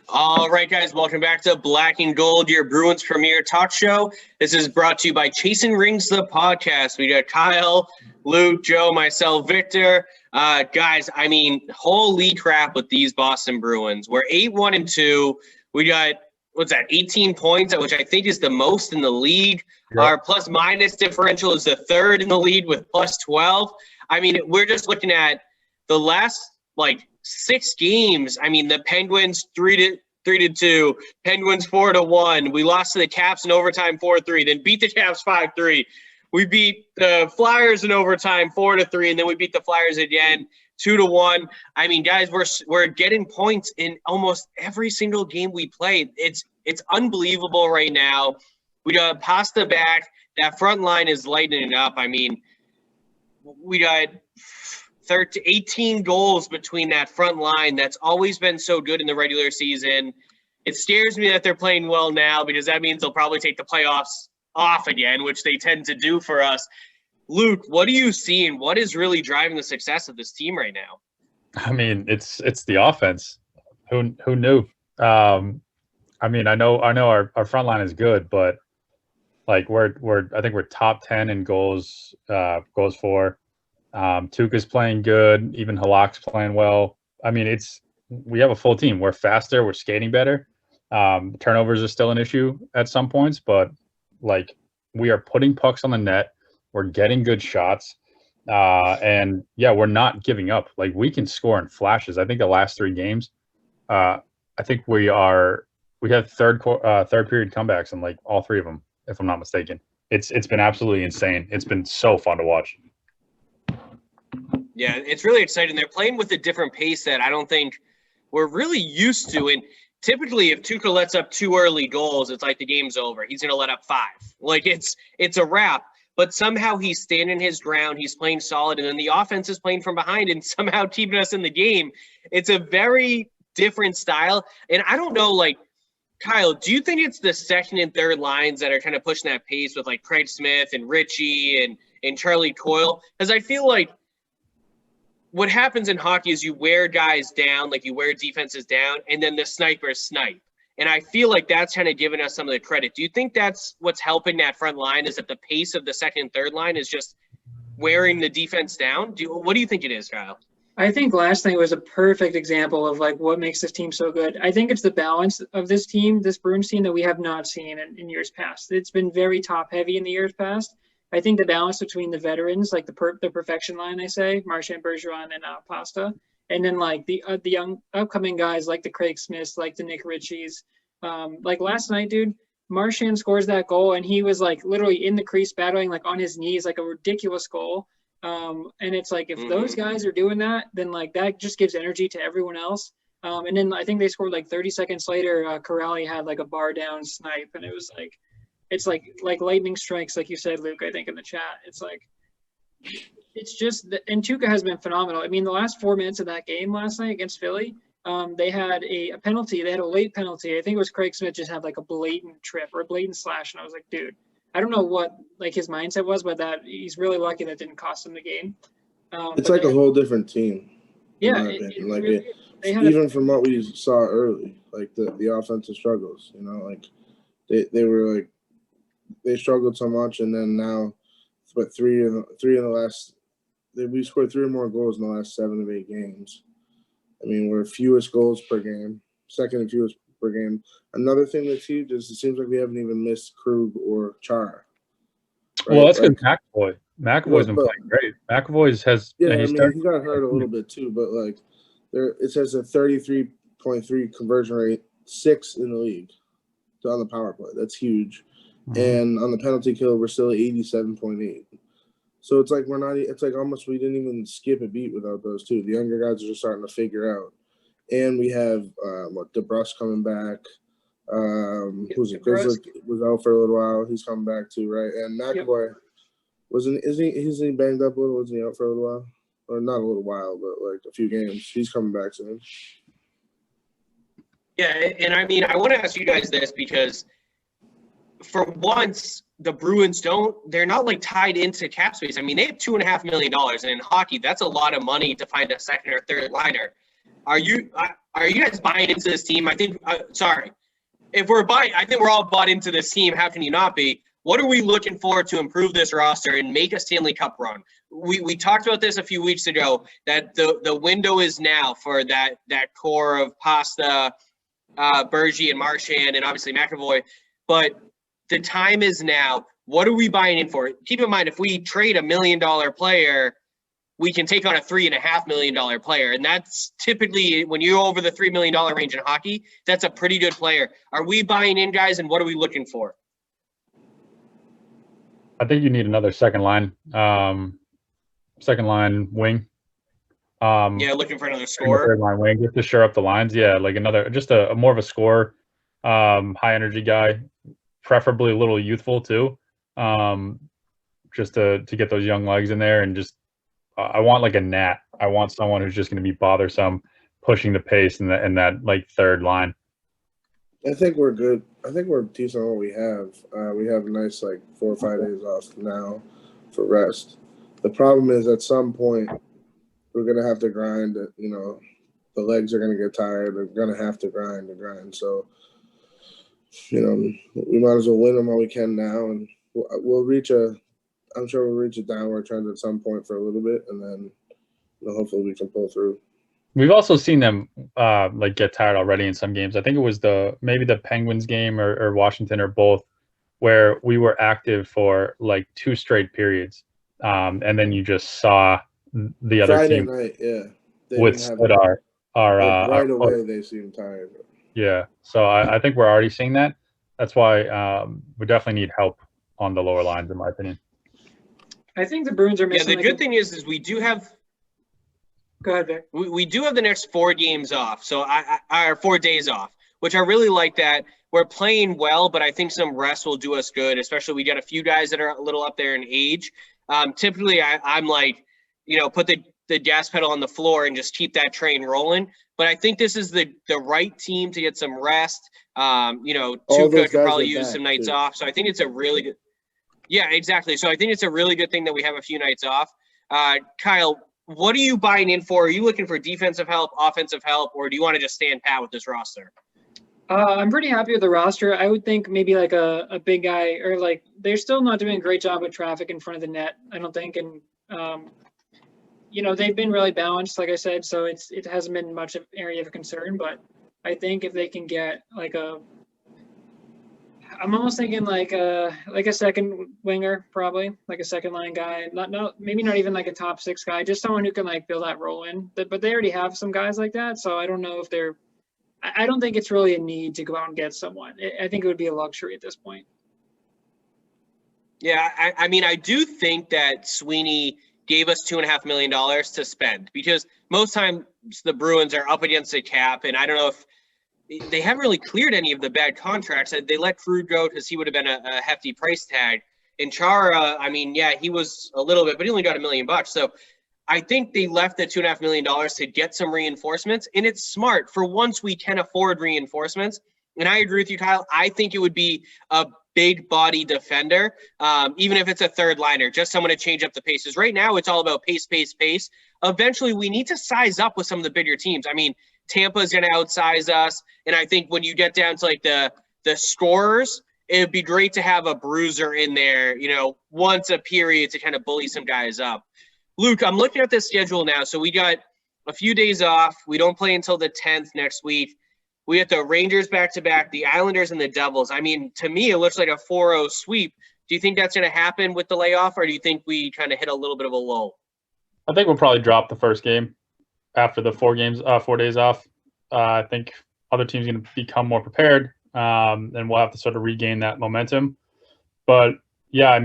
All right, guys, welcome back to Black and Gold, your Bruins premier talk show. This is brought to you by Chasing Rings, the podcast. We got Kyle, Luke, Joe, myself, Victor. Guys, I mean, holy crap with these Boston Bruins. We're 8-1-2. We got, 18 points, which I think is the most in the league. Yep. Our plus-minus differential is the third in the league with plus 12. I mean, we're just looking at the last, 6 games. I mean, the Penguins 3-2, Penguins 4-1. We lost to the Caps in overtime 4-3, then beat the Caps 5-3. We beat the Flyers in overtime 4-3, and then we beat the Flyers again 2-1. I mean, guys, we're getting points in almost every single game we play. It's unbelievable right now. We got Pasta back. That front line is lighting it up. I mean, we got 18 goals between that front line that's always been so good in the regular season. It scares me that they're playing well now because that means they'll probably take the playoffs off again, which they tend to do for us. Luke, what are you seeing? What is really driving the success of this team right now? I mean, it's the offense. Who knew? I mean, I know our front line is good, but I think we're top 10 in goals for. Tuukka's playing good. Even Halak's playing well. I mean, we have a full team. We're faster. We're skating better. Turnovers are still an issue at some points, but we are putting pucks on the net. We're getting good shots. And yeah, we're not giving up. We can score in flashes. I think the last 3 games, I think we had third period comebacks in all 3 of them, if I'm not mistaken. It's been absolutely insane. It's been so fun to watch. Yeah, it's really exciting. They're playing with a different pace that I don't think we're really used to. And typically, if Tuukka lets up 2 early goals, it's like the game's over. He's going to let up 5. It's a wrap. But somehow he's standing his ground. He's playing solid. And then the offense is playing from behind and somehow keeping us in the game. It's a very different style. And I don't know, Kyle, do you think it's the second and third lines that are kind of pushing that pace with Craig Smith and Richie and Charlie Coyle? Because I feel like what happens in hockey is you wear guys down, you wear defenses down, and then the snipers snipe. And I feel like that's kind of giving us some of the credit. Do you think that's what's helping that front line, is that the pace of the second and third line is just wearing the defense down? What do you think it is, Kyle? I think last night was a perfect example of what makes this team so good. I think it's the balance of this team, this Bruins team, that we have not seen in years past. It's been very top heavy in the years past. I think the balance between the veterans, the perfection line, I say, Marchand, Bergeron, and Pasta, and then the young upcoming guys like the Craig Smiths, like the Nick Richies. Last night, dude, Marchand scores that goal, and he was literally in the crease battling on his knees, a ridiculous goal. And it's if those guys are doing that, then that just gives energy to everyone else. And then I think they scored 30 seconds later. Corrali had a bar down snipe, and it was it's like lightning strikes, like you said, Luke, I think in the chat. It's just and Tuukka has been phenomenal. I mean, the last 4 minutes of that game last night against Philly, they had a penalty. They had a late penalty. I think it was Craig Smith just had a blatant trip or a blatant slash. And I was like, dude, I don't know what his mindset was, but that he's really lucky that didn't cost him the game. It's a whole different team. Yeah. Even from what we saw early, the offensive struggles, they struggled so much, and then now, three in the last. We scored 3 or more goals in the last 7 of 8 games. I mean, we're fewest goals per game, second and fewest per game. Another thing that's huge is it seems like we haven't even missed Krug or Chara. Right? Well, that's good. McAvoy's been playing great. McAvoy's has. Yeah, I mean, he got hurt a little bit too, but it says a 33.3 conversion rate, 6th in the league on the power play. That's huge. And on the penalty kill, we're still at 87.8. So it's we're not. It's almost we didn't even skip a beat without those 2. The younger guys are just starting to figure out. And we have DeBrusque coming back. Who's it? Grizzly was out for a little while. He's coming back too, right? And McAvoy isn't he banged up a little? Wasn't he out for a little while? Or not a little while, but a few games. He's coming back soon. Yeah, and I mean, I want to ask you guys this because for once, the Bruins they're not tied into cap space. I mean, they have $2.5 million, and in hockey, that's a lot of money to find a second or third liner. Are you guys buying into this team? I think. Sorry, if we're buying, I think we're all bought into this team. How can you not be? What are we looking for to improve this roster and make a Stanley Cup run? We talked about this a few weeks ago, that the window is now for that core of Pasta, Bergie, and Marchand, and obviously McAvoy. But the time is now. What are we buying in for? Keep in mind, if we trade $1 million player, we can take on a $3.5 million player. And that's typically, when you're over the $3 million range in hockey, that's a pretty good player. Are we buying in, guys, and what are we looking for? I think you need another second line wing. Looking for another scorer. Third line wing, just to shore up the lines. Yeah, like another, just a more of a scorer, high energy guy, preferably a little youthful too, just to get those young legs in there. And just, I want like a Nat. I want someone who's just going to be bothersome, pushing the pace in that like third line. I think we're good. I think we're decent on what we have. We have a nice 4 or 5 days off now for rest. The problem is at some point we're gonna have to grind. The legs are gonna get tired. They're gonna have to grind. So, we might as well win them while we can now, and we'll reach I'm sure we'll reach a downward trend at some point for a little bit, and then hopefully we can pull through. We've also seen them get tired already in some games. I think it was maybe the Penguins game or Washington or both, where we were active for 2 straight periods, and then you just saw the other Friday team night, yeah, withstood our right away. They seemed tired. Yeah, so I think we're already seeing that. That's why we definitely need help on the lower lines, in my opinion. I think the Bruins are missing. Yeah, the good thing is we do have. Go ahead, Vic. We do have the next 4 games off, so our 4 days off, which I really like that. We're playing well, but I think some rest will do us good, especially we got a few guys that are a little up there in age. Typically, I'm put the gas pedal on the floor and just keep that train rolling. But I think this is the right team to get some rest. Tuukka could probably use some nights off, so I think it's a really good – yeah, exactly. So I think it's a really good thing that we have a few nights off. Kyle, what are you buying in for? Are you looking for defensive help, offensive help, or do you want to just stand pat with this roster? I'm pretty happy with the roster. I would think maybe a big guy, or they're still not doing a great job with traffic in front of the net, I don't think. And, they've been really balanced, like I said, so it hasn't been much of an area of concern. But I think if they can get I'm almost thinking a second winger, probably a second line guy, maybe not even a top 6 guy, just someone who can fill that role in. But they already have some guys like that, so I don't know if I don't think it's really a need to go out and get someone. I think it would be a luxury at this point. Yeah, I do think that Sweeney gave us $2.5 million to spend, because most times the Bruins are up against the cap, and I don't know if they haven't really cleared any of the bad contracts. They let Krug go because he would have been a hefty price tag. And Chara, he was a little bit, but he only got $1 million. So I think they left the $2.5 million to get some reinforcements, and it's smart. For once, we can afford reinforcements. And I agree with you, Kyle. I think it would be a big body defender, even if it's a third liner, just someone to change up the paces. Right now, it's all about pace. Eventually, we need to size up with some of the bigger teams. Tampa is going to outsize us, and I think when you get down to the scorers, it would be great to have a bruiser in there, once a period to kind of bully some guys up. Luke, I'm looking at this schedule now. So we got a few days off. We don't play until the 10th next week. We have the Rangers back-to-back, the Islanders, and the Devils. To me, it looks like a 4-0 sweep. Do you think that's going to happen with the layoff, or do you think we kind of hit a little bit of a lull? I think we'll probably drop the first game after the 4 days off. I think other teams are going to become more prepared, and we'll have to sort of regain that momentum. But, yeah,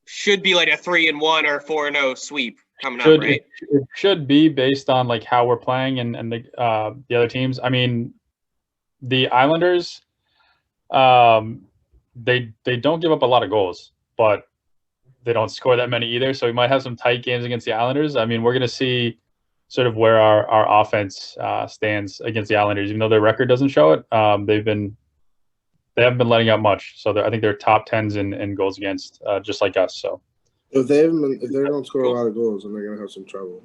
should be a 3-1 or 4-0 sweep coming up, right? It should be based on how we're playing and the other teams. The Islanders, they don't give up a lot of goals, but they don't score that many either. So we might have some tight games against the Islanders. We're going to see sort of where our offense stands against the Islanders, even though their record doesn't show it. They haven't been letting out much. So I think they're top 10s in goals against, just like us. So if they don't score a lot of goals, then they're going to have some trouble.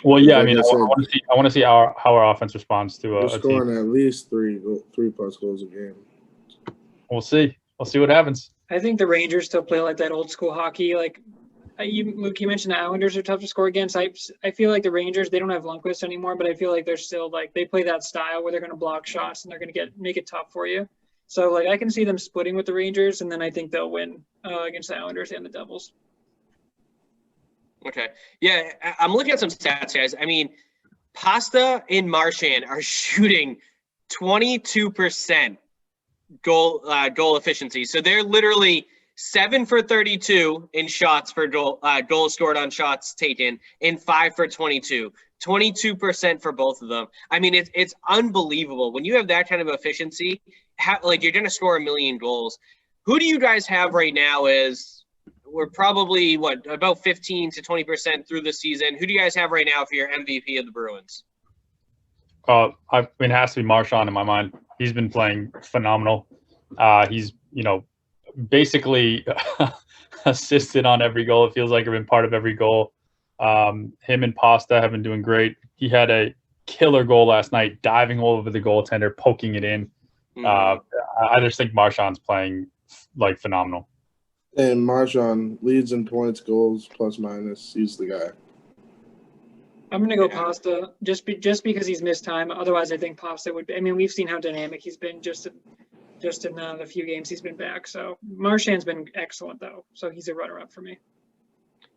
Well, yeah, I Like mean, I said, want to see how our offense responds to we're a scoring team. at least three plus goals a game. We'll see. We'll see what happens. I think the Rangers still play like that old school hockey. Like Luke, you mentioned the Islanders are tough to score against. I feel like the Rangers, they don't have Lundqvist anymore, but I feel like they're still like they play that style where they're going to block shots and they're going to make it tough for you. So like I can see them splitting with the Rangers, and then I think they'll win against the Islanders and the Devils. Okay. Yeah, I'm looking at some stats, guys. I mean, Pasta and Marchand are shooting 22% goal efficiency. So they're literally 7 for 32 in shots for goals scored on shots taken, and 5 for 22. 22% for both of them. I mean, it's unbelievable when you have that kind of efficiency. You're going to score 1 million goals. Who do you guys have right now? We're probably about 15 to 20% through the season. Who do you guys have right now for your MVP of the Bruins? It has to be Marchand in my mind. He's been playing phenomenal. He's basically assisted on every goal. It feels like I've been part of every goal. Him and Pasta have been doing great. He had a killer goal last night, diving all over the goaltender, poking it in. I just think Marchand's playing like phenomenal. And Marchand leads in points, goals, plus minus. He's the guy. I'm going to go Pasta just because he's missed time. Otherwise, I think Pasta would be. I mean, we've seen how dynamic he's been just in the few games he's been back. So Marchand's been excellent, though. So he's a runner-up for me.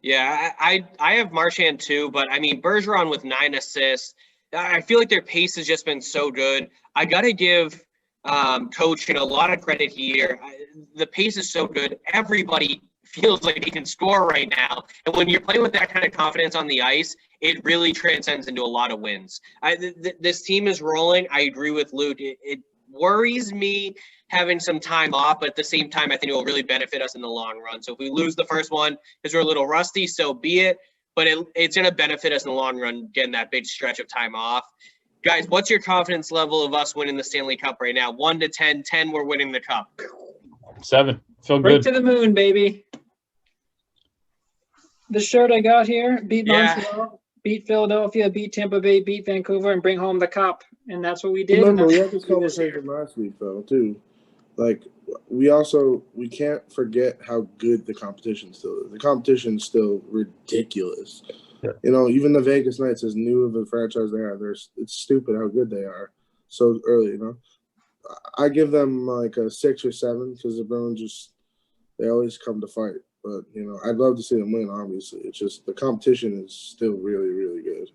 Yeah, I have Marchand too, but I mean, Bergeron with 9 assists. I feel like their pace has just been so good. I got to give coach a lot of credit here. The pace is so good. Everybody feels like he can score right now. And when you're playing with that kind of confidence on the ice, it really transcends into a lot of wins. This team is rolling. I agree with Luke. It worries me having some time off, but at the same time, I think it will really benefit us in the long run. So if we lose the first one because we're a little rusty, so be it. But it's going to benefit us in the long run, getting that big stretch of time off. Guys, what's your confidence level of us winning the Stanley Cup right now? 1 to 10. 10, we're winning the cup. 7. Feel Right good. to the moon, baby. The shirt I got here, beat Montreal, beat Philadelphia, beat Tampa Bay, beat Vancouver, and bring home the cup. And that's what we did. Remember, we had this conversation last week, though, too. Like, we can't forget how good the competition still is. The competition is still ridiculous. Yeah. Even the Vegas Knights, as new of a franchise they are, it's stupid how good they are so early, I give them like a 6 or 7 because the Bruins they always come to fight. But, I'd love to see them win, obviously. It's just the competition is still really, really good.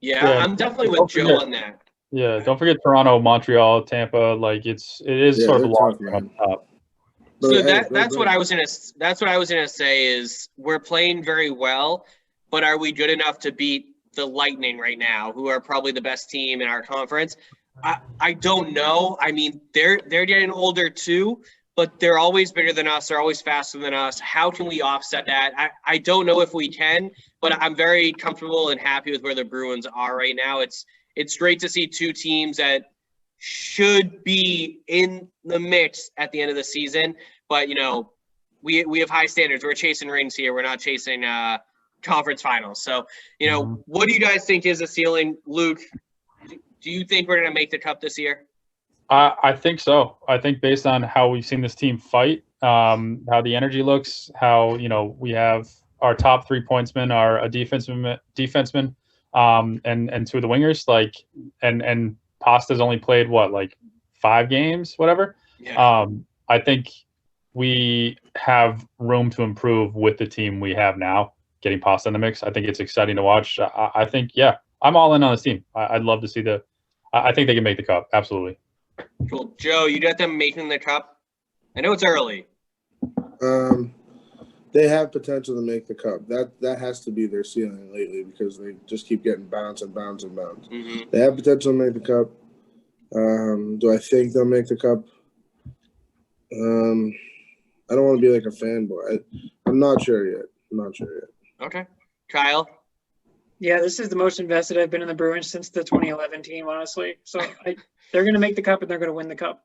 Yeah, I'm definitely with Joe on that. Yeah, don't forget Toronto, Montreal, Tampa. Like it is sort of a long game on top. So that's what I was gonna say is we're playing very well, but are we good enough to beat the Lightning right now, who are probably the best team in our conference? I don't know. I mean, they're getting older too, but they're always bigger than us. They're always faster than us. How can we offset that? I don't know if we can, but I'm very comfortable and happy with where the Bruins are right now. It's great to see 2 teams that should be in the mix at the end of the season, but we have high standards. We're chasing rings here. We're not chasing conference finals. So, what do you guys think is the ceiling? Luke, do you think we're going to make the cup this year? I think so. I think based on how we've seen this team fight, how the energy looks, how, we have our top 3 pointsmen are a defenseman, and 2 of the wingers, and Pasta's only played 5 games, whatever. Yeah. I think we have room to improve with the team we have now, getting Pasta in the mix. I think it's exciting to watch. I think, I'm all in on this team. I'd love to see I think they can make the cup. Absolutely. Cool. Joe, you got them making the cup? I know it's early. They have potential to make the cup. That has to be their ceiling lately because they just keep getting bounce and bounce and bounce. Mm-hmm. They have potential to make the cup. Do I think they'll make the cup? I don't want to be like a fanboy. I'm not sure yet. Okay. Kyle? Yeah, this is the most invested I've been in the Bruins since the 2011 team, honestly. So they're going to make the cup and they're going to win the cup.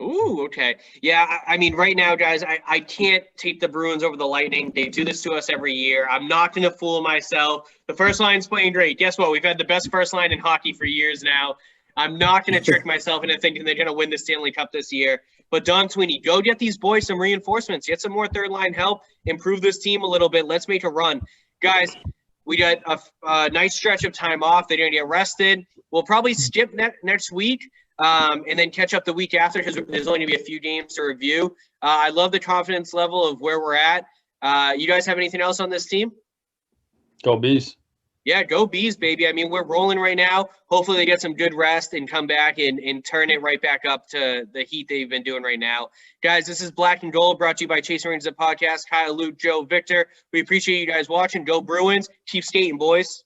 Ooh, okay. Yeah, I mean, right now, guys, I can't take the Bruins over the Lightning. They do this to us every year. I'm not going to fool myself. The first line's playing great. Guess what? We've had the best first line in hockey for years now. I'm not going to trick myself into thinking they're going to win the Stanley Cup this year. But Don Sweeney, go get these boys some reinforcements. Get some more third line help. Improve this team a little bit. Let's make a run. Guys, we got a nice stretch of time off. They're going to get rested. We'll probably skip next week. And then catch up the week after because there's only going to be a few games to review. I love the confidence level of where we're at. You guys have anything else on this team? Go Bees. Yeah, go Bees, baby. I mean, we're rolling right now. Hopefully they get some good rest and come back and turn it right back up to the heat they've been doing right now. Guys, this is Black and Gold brought to you by Chasing Rings, the podcast. Kyle, Luke, Joe, Victor. We appreciate you guys watching. Go Bruins. Keep skating, boys.